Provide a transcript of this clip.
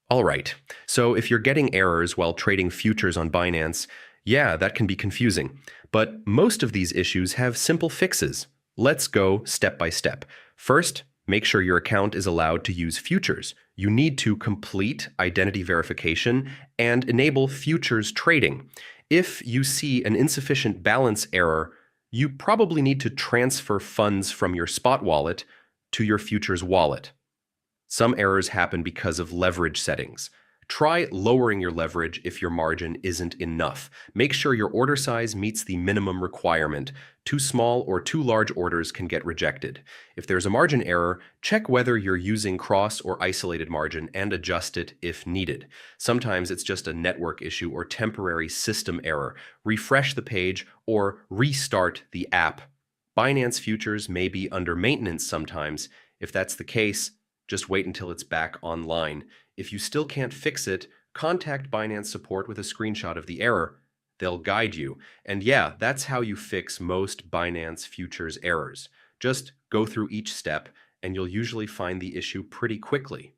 All right. So if you're getting errors while trading futures on Binance, yeah, that can be confusing. But most of these issues have simple fixes. Let's go step by step. First, make sure your account is allowed to use futures. You need to complete identity verification and enable futures trading. If you see an insufficient balance error, you probably need to transfer funds from your spot wallet to your futures wallet. Some errors happen because of leverage settings. Try lowering your leverage if your margin isn't enough. Make sure your order size meets the minimum requirement. Too small or too large orders can get rejected. If there's a margin error, check whether you're using cross or isolated margin and adjust it if needed. Sometimes it's just a network issue or temporary system error. Refresh the page or restart the app. Binance futures may be under maintenance sometimes. If that's the case, just wait until it's back online. If you still can't fix it, contact Binance support with a screenshot of the error. They'll guide you. And yeah, that's how you fix most Binance futures errors. Just go through each step, and you'll usually find the issue pretty quickly.